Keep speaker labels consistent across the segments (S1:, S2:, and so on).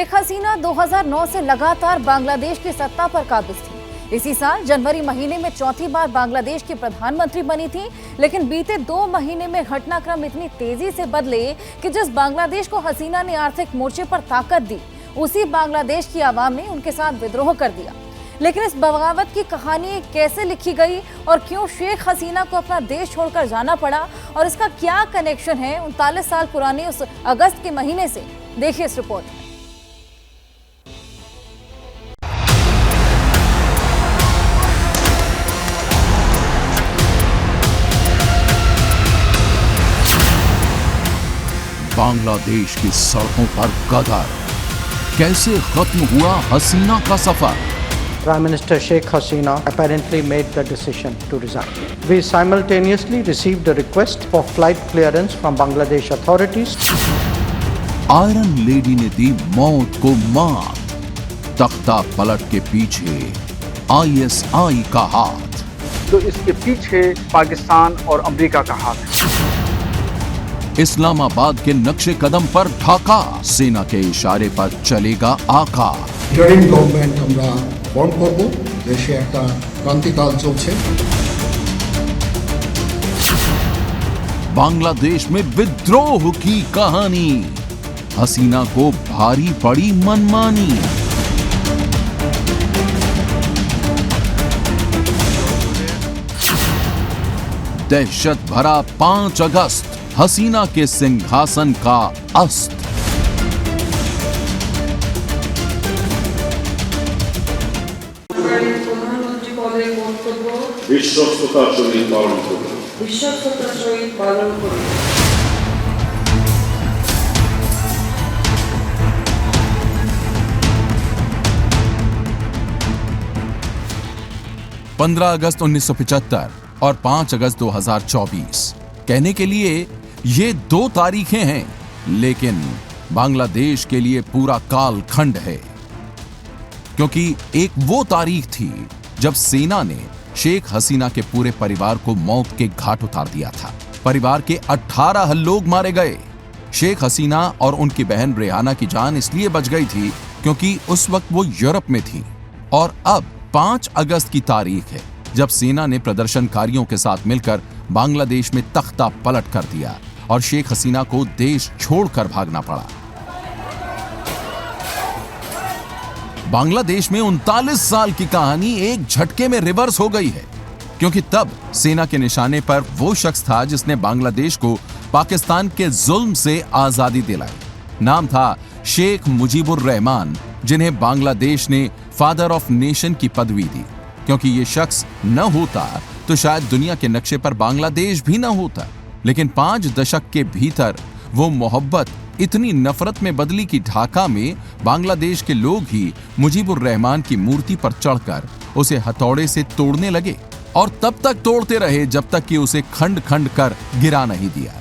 S1: शेख हसीना 2009 से लगातार बांग्लादेश की सत्ता पर काबिज थी। इसी साल जनवरी महीने में चौथी बार बांग्लादेश की प्रधानमंत्री बनी थी, लेकिन बीते 2 महीने में घटनाक्रम इतनी तेजी से बदले कि जिस बांग्लादेश को हसीना ने आर्थिक मोर्चे पर ताकत दी, उसी बांग्लादेश की आवाम ने उनके साथ विद्रोह कर दिया। लेकिन इस बगावत की कहानी कैसे लिखी गई और क्यों शेख हसीना को अपना देश छोड़कर जाना पड़ा और इसका क्या कनेक्शन है 39 साल पुराने उस अगस्त के महीने से, देखिए इस रिपोर्ट में।
S2: बांग्लादेश की सड़कों पर गदर, कैसे खत्म हुआ हसीना का सफर।
S3: Prime Minister Sheikh Hasina apparently made the decision to resign. We simultaneously received a request for flight clearance from Bangladesh authorities.
S2: Iron lady ने दी मौत को मात, तख्ता पलट के पीछे ISI का हाथ।
S4: तो इसके पीछे पाकिस्तान और अमेरिका का हाथ है।
S2: इस्लामाबाद के नक्शे कदम पर ढाका, सेना के इशारे पर चलेगा आका।
S5: इंटरिम गवर्नमेंट আমরা ফর্ম করব, দেশে একটা ক্রান্তিকাল চলছে।
S2: बांग्लादेश में विद्रोह की कहानी, हसीना को भारी पड़ी मनमानी। दहशत भरा 5 अगस्त, हसीना के सिंहासन का अस्त।
S6: বিশ্বস্ততার সহিত পালন করব।
S7: বিশ্বস্ততার সহিত পালন করব।
S2: 15 अगस्त 1975 और 5 अगस्त 2024 कहने के लिए ये 2 तारीखें हैं, लेकिन बांग्लादेश के लिए पूरा कालखंड है, क्योंकि एक वो तारीख थी जब सेना ने शेख हसीना के पूरे परिवार को मौत के घाट उतार दिया था। परिवार के 18 लोग मारे गए। शेख हसीना और उनकी बहन रेहाना की जान इसलिए बच गई थी क्योंकि उस वक्त वो यूरोप में थी। और अब 5 अगस्त की तारीख है जब सेना ने प्रदर्शनकारियों के साथ मिलकर बांग्लादेश में तख्ता पलट कर दिया और शेख हसीना को देश छोड़कर भागना पड़ा। बांग्लादेश में 39 साल की कहानी एक झटके में रिवर्स हो गई है, क्योंकि तब सेना के निशाने पर वो शख्स था जिसने बांग्लादेश को पाकिस्तान के जुल्म से आजादी दिलाई। नाम था शेख मुजीबुर रहमान, जिन्हें बांग्लादेश ने फादर ऑफ नेशन की पदवी दी, क्योंकि ये शख्स न होता तो शायद दुनिया के नक्शे पर बांग्लादेश भी न होता। लेकिन 5 दशक के भीतर वो मोहब्बत इतनी नफरत में बदली कि ढाका में बांग्लादेश के लोग ही मुजीबुर रहमान की मूर्ति पर चढ़कर उसे हथौड़े से तोड़ने लगे, और तब तक तोड़ते रहे जब तक कि उसे खंड खंड कर गिरा नहीं दिया।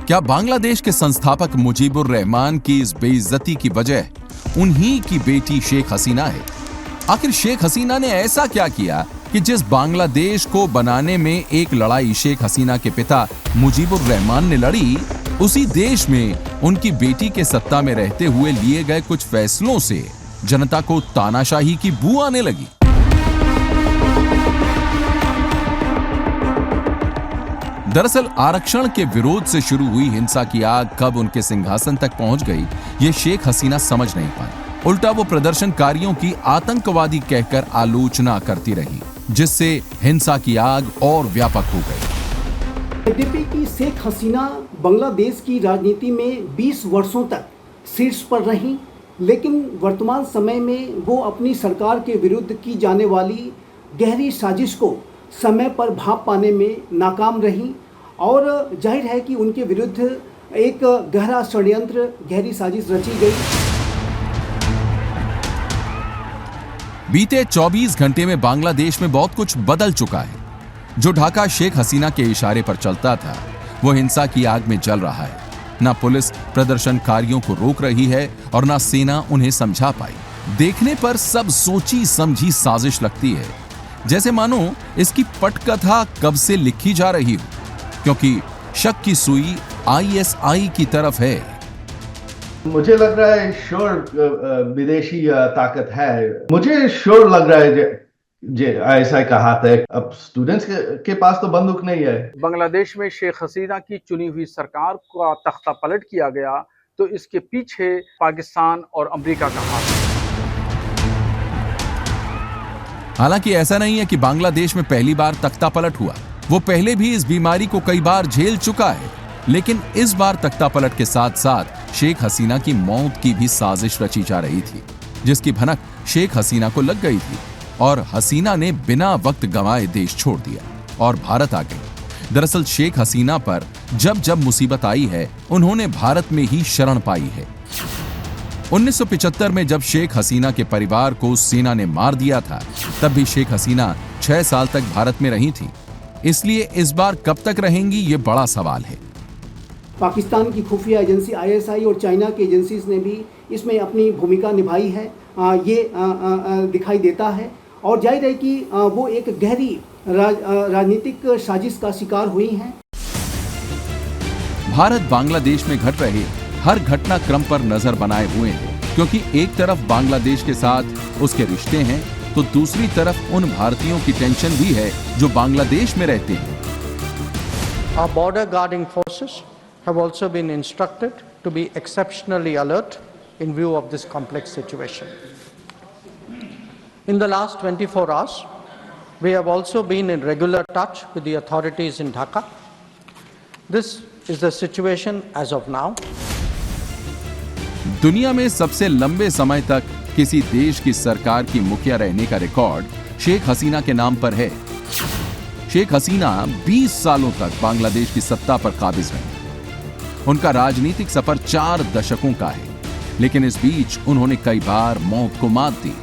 S2: क्या बांग्लादेश के संस्थापक मुजीबुर रहमान की इस बेइज्जती की वजह उन्हीं की बेटी शेख हसीना है? आखिर शेख हसीना ने ऐसा क्या किया कि जिस बांग्लादेश को बनाने में एक लड़ाई शेख हसीना के पिता मुजीबुर रहमान ने लड़ी, उसी देश में उनकी बेटी के सत्ता में रहते हुए लिए गए कुछ फैसलों से जनता को तानाशाही की बू आने लगी। दरअसल आरक्षण के विरोध से शुरू हुई हिंसा की आग कब उनके सिंहासन तक पहुंच गई, ये शेख हसीना समझ नहीं पाई। उल्टा वो प्रदर्शनकारियों की आतंकवादी कहकर आलोचना करती रही, जिससे हिंसा की आग और व्यापक हो गई।
S8: यद्यपि की शेख हसीना बांग्लादेश की राजनीति में 20 वर्षों तक शीर्ष पर रही, लेकिन वर्तमान समय में वो अपनी सरकार के विरुद्ध की जाने वाली गहरी साजिश को समय पर भांप पाने में नाकाम रही, और जाहिर है कि उनके विरुद्ध एक गहरा षड्यंत्र, गहरी साजिश रची गई।
S2: बीते 24 घंटे में बांग्लादेश में बहुत कुछ बदल चुका है। जो ढाका शेख हसीना के इशारे पर चलता था, वो हिंसा की आग में जल रहा है। ना पुलिस प्रदर्शनकारियों को रोक रही है और ना सेना उन्हें समझा पाई। देखने पर सब सोची समझी साजिश लगती है, जैसे मानो इसकी पटकथा कब से लिखी जा रही हो, क्योंकि शक की सुई ISI की तरफ है।
S9: मुझे लग रहा है श्योर विदेशी ताकत है। मुझे श्योर लग रहा है जे ISI का हाथ है। अब स्टूडेंट्स के पास तो बंदूक नहीं है।
S4: बांग्लादेश में शेख हसीना की चुनी हुई सरकार का तख्ता पलट किया गया तो इसके पीछे पाकिस्तान और अमेरिका का हाथ है।
S2: हालांकि ऐसा नहीं है कि बांग्लादेश में पहली बार तख्ता पलट हुआ, वो पहले भी इस बीमारी को कई बार झेल चुका है। लेकिन इस बार तख्ता पलट के साथ साथ शेख हसीना की मौत की भी साजिश रची जा रही थी, जिसकी भनक शेख हसीना को लग गई थी और हसीना ने बिना वक्त गंवाए देश छोड़ दिया और भारत आ गई। दरअसल शेख हसीना पर जब जब मुसीबत आई है, उन्होंने भारत में ही शरण पाई है। 1975 में जब शेख हसीना के परिवार को सेना ने मार दिया था, तब भी शेख हसीना 6 साल तक भारत में रही थी। इसलिए इस बार कब तक रहेंगी, ये बड़ा सवाल है।
S8: पाकिस्तान की खुफिया एजेंसी ISI और चाइना की एजेंसीज ने भी इसमें अपनी भूमिका निभाई है, ये दिखाई देता है। और जाहिर है कि वो एक गहरी राजनीतिक साजिश का शिकार हुई हैं।
S2: भारत बांग्लादेश में घट रहे हर घटनाक्रम पर नजर बनाए हुए है, क्योंकि एक तरफ बांग्लादेश के साथ उसके रिश्ते हैं, तो दूसरी तरफ उन भारतीयों की टेंशन भी है जो बांग्लादेश में रहते हैं।
S3: Our border guarding forces have also been instructed to be exceptionally alert in view of this complex situation. In the last 24 hours, we have also been in regular touch with the authorities in Dhaka. This is the situation as of now.
S2: दुनिया में सबसे लंबे समय तक किसी देश की सरकार की मुखिया रहने का रिकॉर्ड शेख हसीना के नाम पर है। शेख हसीना 20 सालों तक बांग्लादेश की सत्ता पर काबिज रहे। उनका राजनीतिक सफर 4 दशकों का है, लेकिन इस बीच उन्होंने कई बार मौत को मात दी।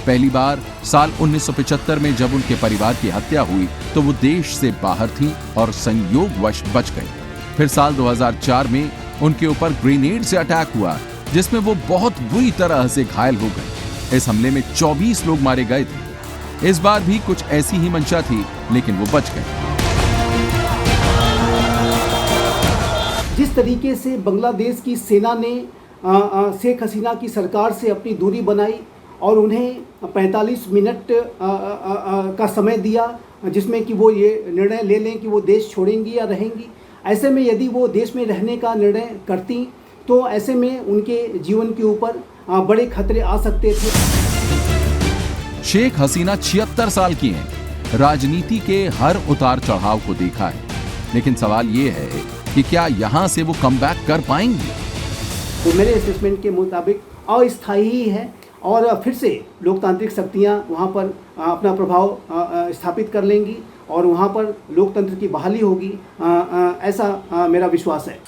S2: पहली बार साल 1975 में जब उनके परिवार की हत्या हुई तो वो देश से बाहर थी और संयोगवश बच गई। फिर साल 2004 में उनके ऊपर ग्रेनेड से अटैक हुआ, जिसमें वो बहुत बुरी तरह से घायल हो गए। इस हमले में 24 लोग मारे गए थे। इस बार भी कुछ ऐसी ही मंशा थी, लेकिन वो बच गए।
S8: जिस तरीके से बांग्लादेश की सेना ने शेख हसीना की सरकार से अपनी दूरी बनाई और उन्हें 45 मिनट का समय दिया, जिसमें कि वो ये निर्णय ले लें कि वो देश छोड़ेंगी या रहेंगी। ऐसे में यदि वो देश में रहने का निर्णय करती तो ऐसे में उनके जीवन के ऊपर बड़े खतरे आ सकते थे।
S2: शेख हसीना 76 साल की हैं। राजनीति के हर उतार चढ़ाव को देखा है, लेकिन सवाल ये है कि क्या यहां से वो कमबैक कर पाएंगी?
S8: तो मेरे असेसमेंट के मुताबिक अस्थायी ही है और फिर से लोकतांत्रिक शक्तियां वहां पर अपना प्रभाव स्थापित कर लेंगी और वहां पर लोकतंत्र की बहाली होगी, ऐसा मेरा विश्वास है।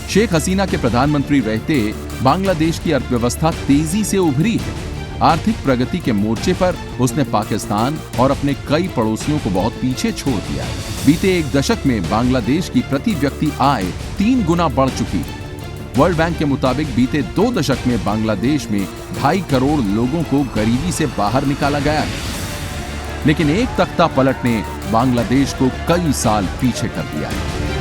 S2: शेख हसीना के प्रधानमंत्री रहते बांग्लादेश की अर्थव्यवस्था तेजी से उभरी है। आर्थिक प्रगति के मोर्चे पर उसने पाकिस्तान और अपने कई पड़ोसियों को बहुत पीछे छोड़ दिया है। बीते 1 दशक में बांग्लादेश की प्रति व्यक्ति आय 3 गुना बढ़ चुकी है। वर्ल्ड बैंक के मुताबिक बीते 2 दशक में बांग्लादेश में 2.5 करोड़ लोगों को गरीबी से बाहर निकाला गया है। लेकिन एक तख्ता पलट ने बांग्लादेश को कई साल पीछे कर दिया है।